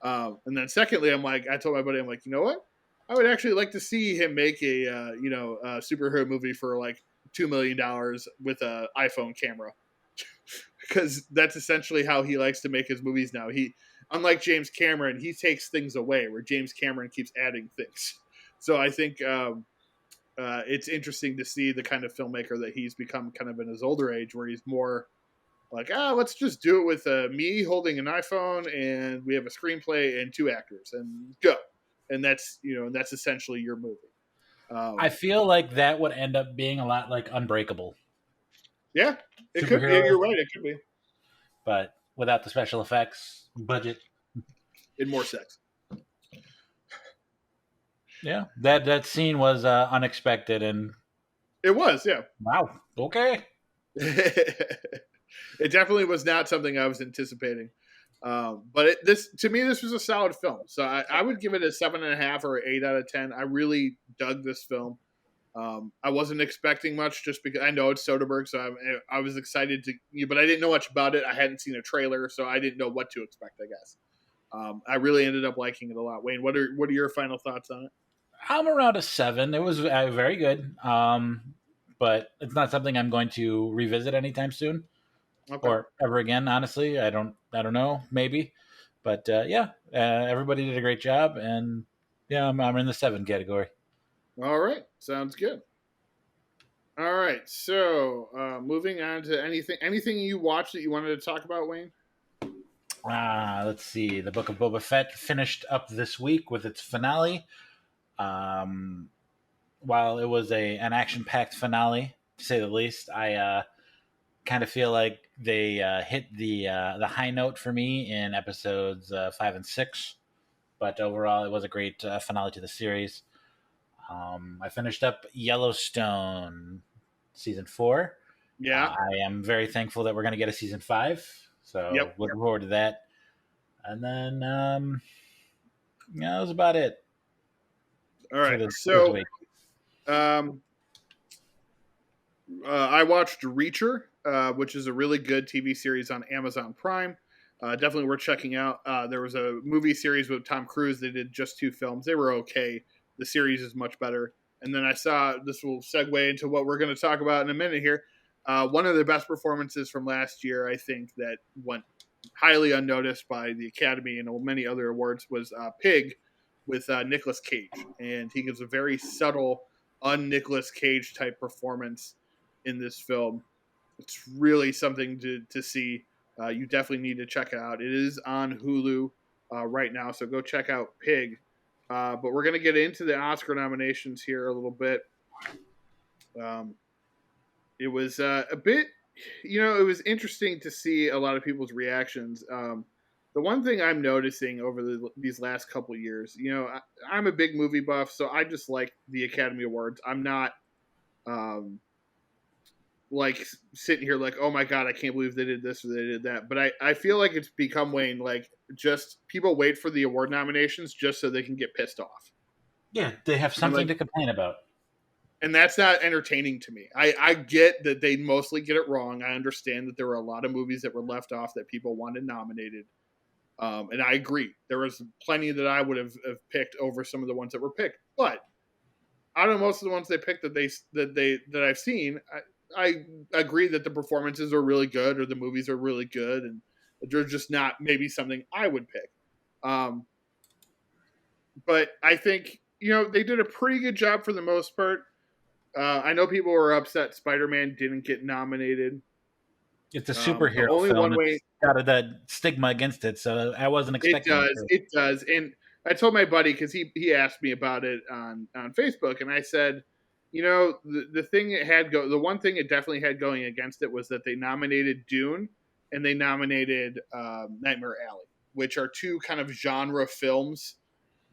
film. And then secondly, I told my buddy, I'm like, you know what? I would actually like to see him make a superhero movie for like $2 million with an iPhone camera. Because that's essentially how he likes to make his movies now. Unlike James Cameron, he takes things away, where James Cameron keeps adding things. So I think it's interesting to see the kind of filmmaker that he's become kind of in his older age, where he's more like, let's just do it with me holding an iPhone and we have a screenplay and 2 actors and go. And that's essentially your movie. I feel like that would end up being a lot like Unbreakable. Yeah, it could be. You're right. It could be. But without the special effects budget. And more sex. Yeah, that scene was unexpected and It was, yeah. Wow. Okay. It definitely was not something I was anticipating. But this to me, this was a solid film. So I would give it a 7.5 or 8 out of 10. I really dug this film. I wasn't expecting much just because I know it's Soderbergh, so I was excited to, but I didn't know much about it. I hadn't seen a trailer, so I didn't know what to expect, I guess. I really ended up liking it a lot. Wayne, what are your final thoughts on it? I'm around a 7. It was very good. But it's not something I'm going to revisit anytime soon Okay. or ever again. Honestly, I don't know. Maybe, but yeah, everybody did a great job, and yeah, I'm in the 7 category. All right. Sounds good. All right. So moving on to anything you watched that you wanted to talk about, Wayne? Let's see. The Book of Boba Fett finished up this week with its finale. Um, while it was an action packed finale, to say the least, I kind of feel like they hit the high note for me in episodes 5 and 6. But overall, it was a great finale to the series. I finished up Yellowstone season 4. Yeah. I am very thankful that we're going to get a season 5. So Yep. looking forward to that. And then, yeah, that was about it All for right. this So week. um, I watched Reacher, which is a really good TV series on Amazon Prime. Definitely worth checking out. There was a movie series with Tom Cruise. They did just 2 films. They were okay. The series is much better. And then I saw, this will segue into what we're going to talk about in a minute here. One of the best performances from last year, I think, that went highly unnoticed by the Academy and many other awards was Pig with Nicolas Cage. And he gives a very subtle, un-Nicolas Cage type performance in this film. It's really something to see. You definitely need to check it out. It is on Hulu right now, so go check out Pig. But we're going to get into the Oscar nominations here a little bit. It was a bit, it was interesting to see a lot of people's reactions. The one thing I'm noticing over these last couple years, I'm a big movie buff, so I just like the Academy Awards. I'm not like sitting here like, oh my god, I can't believe they did this or they did that. But I feel like it's become, Wayne, like just people wait for the award nominations just so they can get pissed off. Yeah, they have something to complain about. And that's not entertaining to me. I get that they mostly get it wrong. I understand that there were a lot of movies that were left off that people wanted nominated. And I agree. There was plenty that I would have picked over some of the ones that were picked. But out of most of the ones they picked that I've seen, I agree that the performances are really good or the movies are really good, and they're just not maybe something I would pick. But I think they did a pretty good job for the most part. I know people were upset Spider-Man didn't get nominated. It's a superhero only film. one way. It's got that stigma against it, so I wasn't expecting It does. And I told my buddy, because he asked me about it on Facebook, and I said, the thing it had the one thing it definitely had going against it was that they nominated Dune and they nominated Nightmare Alley, which are two kind of genre films.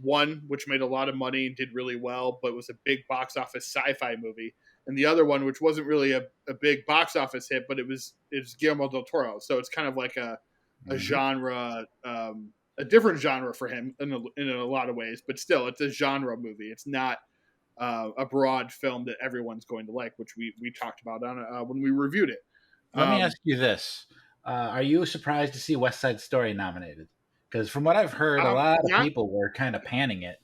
One which made a lot of money and did really well, but was a big box office sci-fi movie, and the other one which wasn't really a big box office hit, but it's Guillermo del Toro, so it's kind of like a genre, a different genre for him in a lot of ways, but still it's a genre movie. It's not a broad film that everyone's going to like, which we talked about on when we reviewed it. Let me ask you this: are you surprised to see West Side Story nominated? Because from what I've heard, a lot of people were kind of panning it.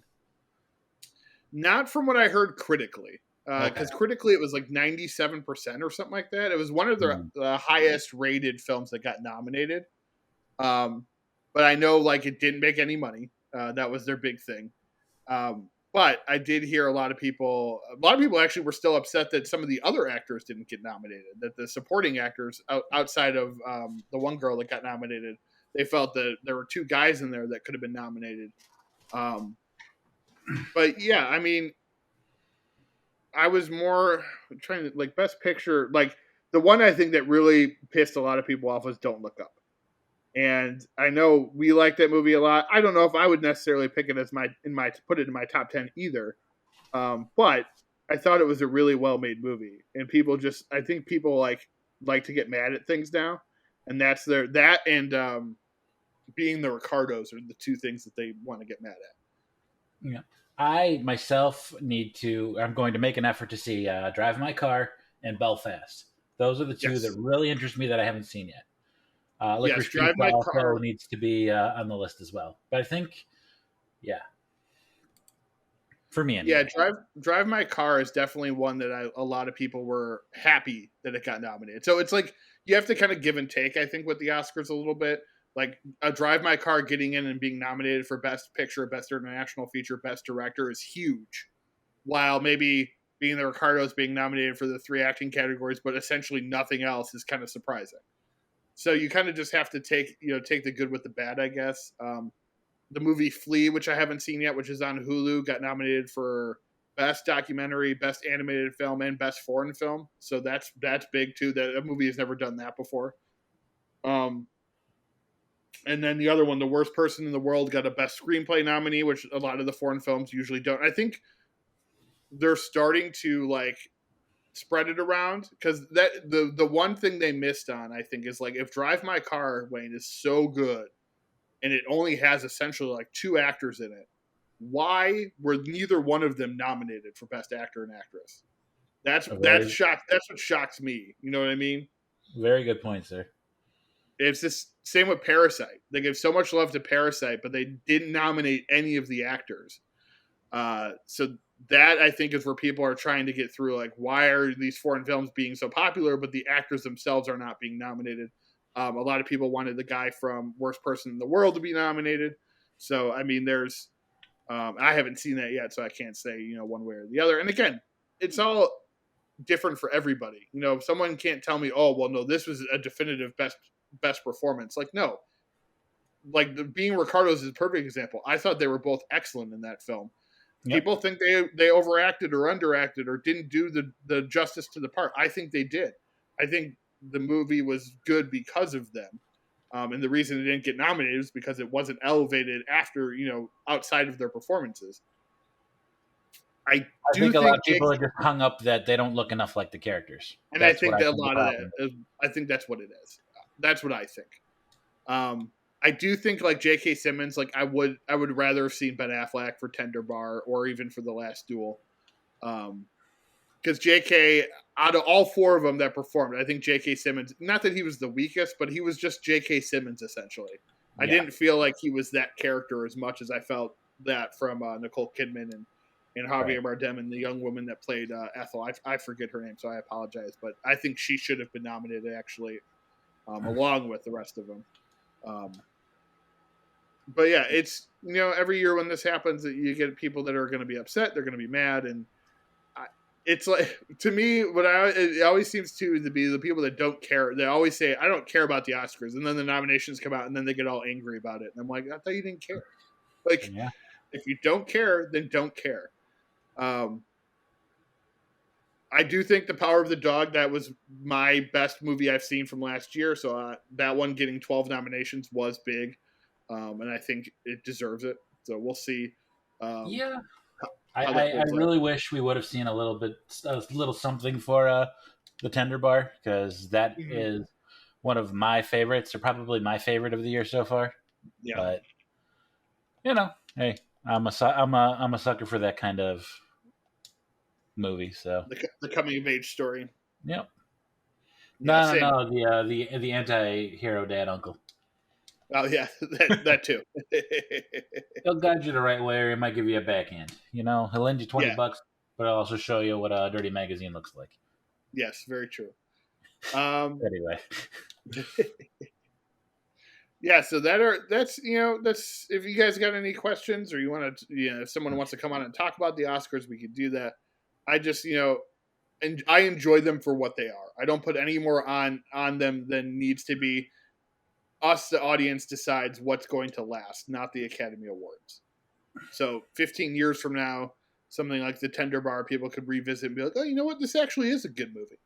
Not from what I heard critically, because critically it was like 97% or something like that. It was one of the highest rated films that got nominated. But I know like it didn't make any money. That was their big thing. But I did hear a lot of people actually were still upset that some of the other actors didn't get nominated, that the supporting actors outside of the one girl that got nominated, they felt that there were 2 guys in there that could have been nominated. But yeah, I mean, I was more trying to like best picture, like the one I think that really pissed a lot of people off was Don't Look Up. And I know we like that movie a lot. I don't know if I would necessarily pick it as put it in my top 10 either. But I thought it was a really well made movie, and I think people like to get mad at things now, and that and being the Ricardos are the two things that they want to get mad at. Yeah. I myself I'm going to make an effort to see Drive My Car and Belfast. Those are the two that Yes, really interest me that I haven't seen yet. yes, Licorice Drive Pizza My also Car. needs to be on the list as well. But I think, yeah, for me Yeah, anyway. Drive My Car is definitely one that a lot of people were happy that it got nominated. So it's like you have to kind of give and take, I think, with the Oscars a little bit. Like a Drive My Car getting in and being nominated for Best Picture, Best International Feature, Best Director is huge. While maybe being the Ricardos being nominated for the three acting categories, but essentially nothing else is kind of surprising. So you kind of just have to take the good with the bad, I guess. The movie Flea, which I haven't seen yet, which is on Hulu, got nominated for Best Documentary, Best Animated Film, and Best Foreign Film. So that's big too. That a movie has never done that before. Um, and then the other one, The Worst Person in the World, got a Best Screenplay nominee, which a lot of the foreign films usually don't. I think they're starting to spread it around because that the one thing they missed on, I think, is like if Drive My Car, Wayne, is so good and it only has essentially like two actors in it, why were neither one of them nominated for Best Actor and Actress? A very, That's what shocks me. You know what I mean? very good point, sir. It's this same with Parasite. They gave so much love to Parasite, but they didn't nominate any of the actors. So that I think is where people are trying to get through. Like, why are these foreign films being so popular, but the actors themselves are not being nominated? A lot of people wanted the guy from Worst Person in the World to be nominated. So I mean, there's I haven't seen that yet, so I can't say one way or the other. And again, it's all different for everybody. Someone can't tell me, oh well, no, this was a definitive best performance. Like no, like being Ricardo's is a perfect example. I thought they were both excellent in that film. Yep. People think they overacted or underacted or didn't do the justice to the part. I think they did. I think the movie was good because of them. And the reason it didn't get nominated is because it wasn't elevated after, outside of their performances. I think a lot think of people are just hung up that they don't look enough like the characters. and I That's think what I that a think the lot of problem. that is, I think that's what it is. That's what I think. I do think like J.K. Simmons, like I would rather have seen Ben Affleck for Tender Bar or even for The Last Duel. Because J.K. out of all four of them that performed, I think J.K. Simmons, not that he was the weakest, but he was just J.K. Simmons essentially. I Yeah. didn't feel like he was that character as much as I felt that from Nicole Kidman and Javier Bardem and the young woman that played Ethel. I forget her name, so I apologize. But I think she should have been nominated actually, along with the rest of them. But yeah, it's every year when this happens, that you get people that are going to be upset, they're going to be mad, and it's like to me, it always seems to be the people that don't care. They always say, "I don't care about the Oscars," and then the nominations come out, and then they get all angry about it. And I'm like, I thought you didn't care. Like, Yeah. if you don't care, then don't care. I do think The Power of the Dog, that was my best movie I've seen from last year. So that one getting 12 nominations was big. And I think it deserves it. So we'll see. Yeah. How that I holds up. really wish we would have seen a little something for the Tender Bar, because that is one of my favorites, or probably my favorite of the year so far. Yeah. But hey, I'm a sucker for that kind of movie. So the coming of age story. yep. Yeah, No. The anti-hero dad uncle. Oh yeah, that too. He'll guide you the right way, or he might give you a backhand. He'll lend you $20, but he'll also show you what a dirty magazine looks like. Yes, very true. Anyway. Yeah, so that's if you guys got any questions or you want to, if someone wants to come on and talk about the Oscars, we could do that. I just and I enjoy them for what they are. I don't put any more on them than needs to be. Us, the audience, decides what's going to last, not the Academy Awards. So 15 years from now, something like The Tender Bar, people could revisit and be like, oh, you know what? This actually is a good movie.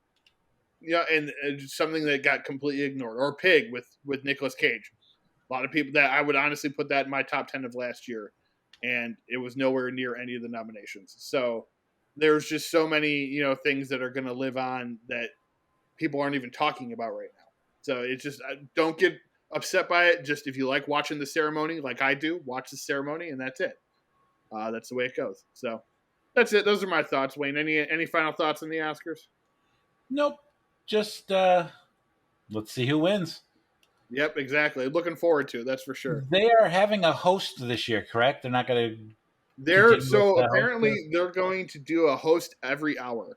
And something that got completely ignored. Or Pig with Nicolas Cage. A lot of people that I would honestly put that in my top 10 of last year. And it was nowhere near any of the nominations. So there's just so many, things that are going to live on that people aren't even talking about right now. So it's just, don't get upset by it. Just if you like watching the ceremony, like I do, watch the ceremony, and that's it. That's the way it goes. So that's it. Those are my thoughts, Wayne. Any final thoughts on the Oscars? Nope. Just let's see who wins. Yep, exactly. Looking forward to it. That's for sure. They are having a host this year, correct? They're not going to. Apparently they're going to do a host every hour.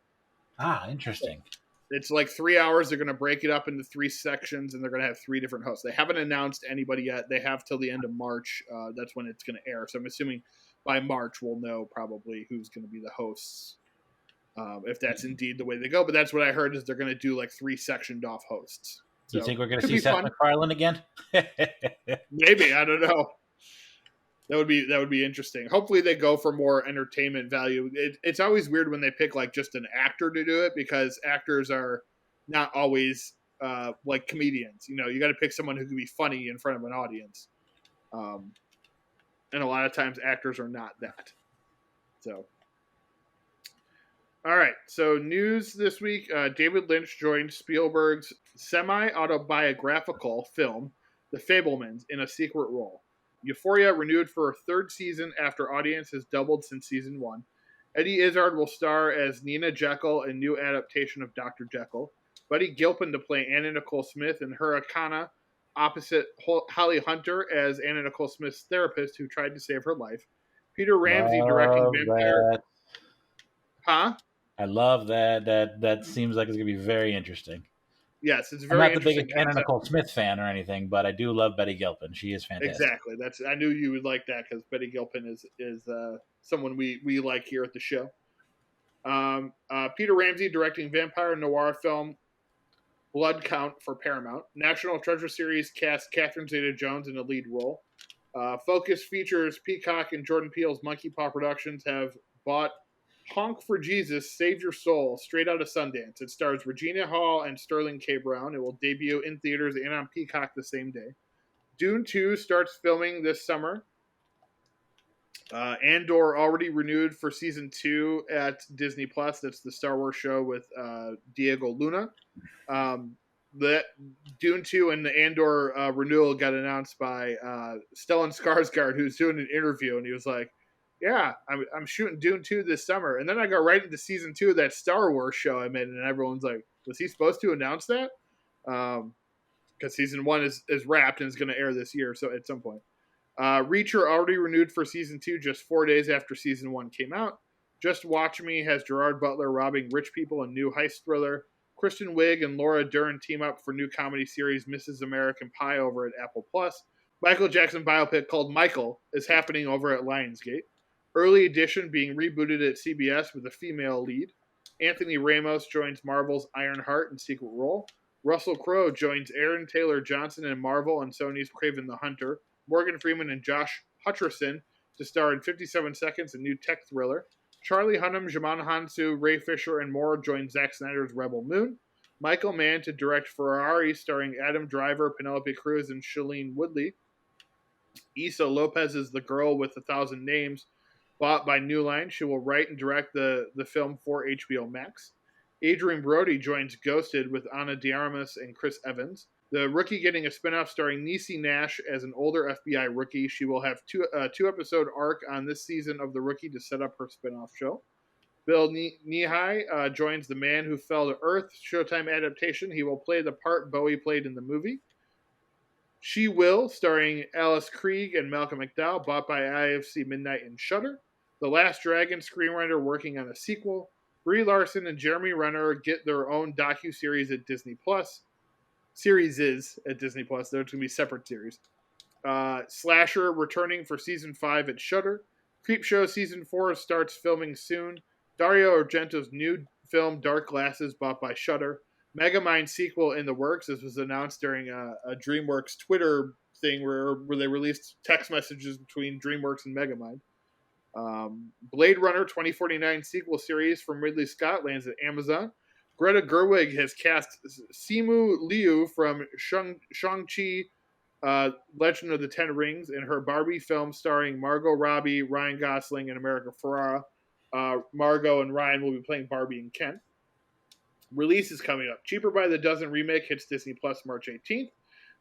Interesting. It's like 3 hours. They're going to break it up into 3 sections, and they're going to have 3 different hosts. They haven't announced anybody yet. They have till the end of March. That's when it's going to air. So I'm assuming by March we'll know probably who's going to be the hosts, if that's indeed the way they go. But that's what I heard is they're going to do like 3 sectioned off hosts. So, you think we're going to see Seth MacFarlane again? Maybe, I don't know. That would be interesting. Hopefully they go for more entertainment value. It's always weird when they pick like just an actor to do it, because actors are not always like comedians. You got to pick someone who can be funny in front of an audience. And a lot of times actors are not that. So, all right. So news this week, David Lynch joined Spielberg's semi-autobiographical film, The Fabelmans, in a secret role. Euphoria renewed for a 3rd season after audience has doubled since season 1. Eddie Izzard will star as Nina Jekyll in new adaptation of Dr. Jekyll. Buddy Gilpin to play Anna Nicole Smith and Hurricane opposite Holly Hunter as Anna Nicole Smith's therapist who tried to save her life. Peter Ramsey directing Vampire. Huh? I love that. That seems like it's going to be very interesting. Yes, it's very interesting. I'm not the biggest Anna Nicole Smith fan or anything, but I do love Betty Gilpin. She is fantastic. Exactly. I knew you would like that because Betty Gilpin is someone we like here at the show. Peter Ramsey directing vampire noir film Blood Count for Paramount. National Treasure series cast Catherine Zeta-Jones in a lead role. Focus features Peacock and Jordan Peele's Monkey Paw Productions have bought Honk for Jesus, Save Your Soul, straight out of Sundance. It stars Regina Hall and Sterling K. Brown. It will debut in theaters and on Peacock the same day. Dune 2 starts filming this summer. Andor already renewed for season 2 at Disney Plus. That's the Star Wars show with Diego Luna. The Dune 2 and the Andor renewal got announced by Stellan Skarsgård, who's doing an interview, and he was like, yeah, I'm shooting Dune 2 this summer. And then I go right into season 2 of that Star Wars show I'm in, and everyone's like, was he supposed to announce that? Because season 1 is wrapped and is going to air this year, so at some point. Reacher already renewed for season 2 just 4 days after season 1 came out. Just Watch Me has Gerard Butler robbing rich people in new heist thriller. Kristen Wiig and Laura Dern team up for new comedy series Mrs. American Pie over at Apple Plus. Michael Jackson biopic called Michael is happening over at Lionsgate. Early Edition being rebooted at CBS with a female lead. Anthony Ramos joins Marvel's Ironheart in secret role. Russell Crowe joins Aaron Taylor Johnson in Marvel and Sony's Kraven the Hunter. Morgan Freeman and Josh Hutcherson to star in 57 Seconds, a new tech thriller. Charlie Hunnam, Jaimin Hansu, Ray Fisher, and more join Zack Snyder's Rebel Moon. Michael Mann to direct Ferrari, starring Adam Driver, Penelope Cruz, and Shailene Woodley. Issa Lopez is the girl with 1,000 names, bought by New Line. She will write and direct the film for HBO Max. Adrian Brody joins Ghosted with Ana de Armas and Chris Evans. The Rookie getting a spinoff starring Niecy Nash as an older FBI rookie. She will have two-episode arc on this season of The Rookie to set up her spinoff show. Bill Nighy joins The Man Who Fell to Earth Showtime adaptation. He will play the part Bowie played in the movie. She Will, starring Alice Krieg and Malcolm McDowell, bought by IFC Midnight and Shudder. The Last Dragon screenwriter working on a sequel. Brie Larson and Jeremy Renner get their own docuseries at Disney Plus. Series is at Disney Plus. They're going to be separate series. Slasher returning for season 5 at Shudder. Creepshow season 4 starts filming soon. Dario Argento's new film Dark Glasses, bought by Shudder. Megamind sequel in the works. This was announced during a DreamWorks Twitter thing where they released text messages between DreamWorks and Megamind. Blade Runner 2049 sequel series from Ridley Scott lands at Amazon. Greta Gerwig has cast Simu Liu from Shang-Chi, Legend of the Ten Rings, in her Barbie film starring Margot Robbie, Ryan Gosling, and America Ferrera. Margot and Ryan will be playing Barbie and Ken. Release is coming up. Cheaper by the Dozen remake hits Disney Plus March 18th.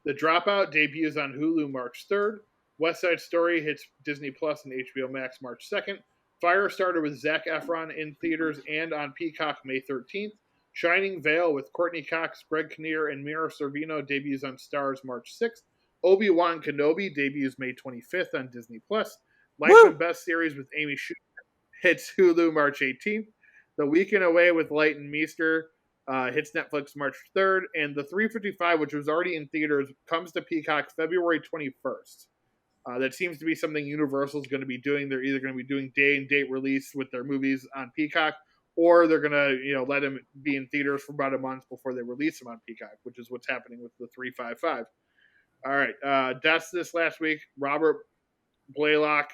The Dropout debuts on Hulu March 3rd. West Side Story hits Disney Plus and HBO Max March 2nd. Firestarter with Zac Efron in theaters and on Peacock May 13th. Shining Vale with Courtney Cox, Greg Kinnear, and Mira Sorvino debuts on Starz March 6th. Obi-Wan Kenobi debuts May 25th on Disney Plus. Life and Best series with Amy Schumer hits Hulu March 18th. The Weekend Away with Leighton Meester hits Netflix March 3rd. And The 355, which was already in theaters, comes to Peacock February 21st. That seems to be something Universal's going to be doing. They're either going to be doing day and date release with their movies on Peacock, or they're going to, let them be in theaters for about a month before they release them on Peacock, which is what's happening with the 355. All right, that's this last week. Robert Blaylock,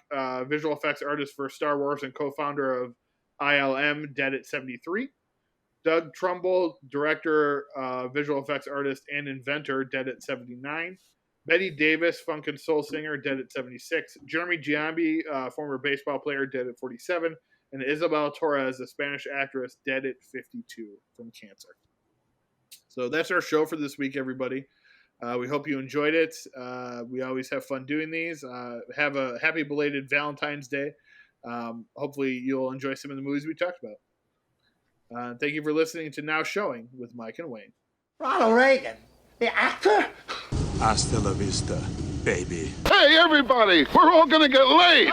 visual effects artist for Star Wars and co-founder of ILM, dead at 73. Doug Trumbull, director, visual effects artist, and inventor, dead at 79. Betty Davis, funk and soul singer, dead at 76. Jeremy Giambi, former baseball player, dead at 47. And Isabel Torres, a Spanish actress, dead at 52 from cancer. So that's our show for this week, everybody. We hope you enjoyed it. We always have fun doing these. Have a happy belated Valentine's Day. Hopefully you'll enjoy some of the movies we talked about. Thank you for listening to Now Showing with Mike and Wayne. Ronald Reagan, the actor? Hasta la vista, baby. Hey, everybody, we're all gonna get laid.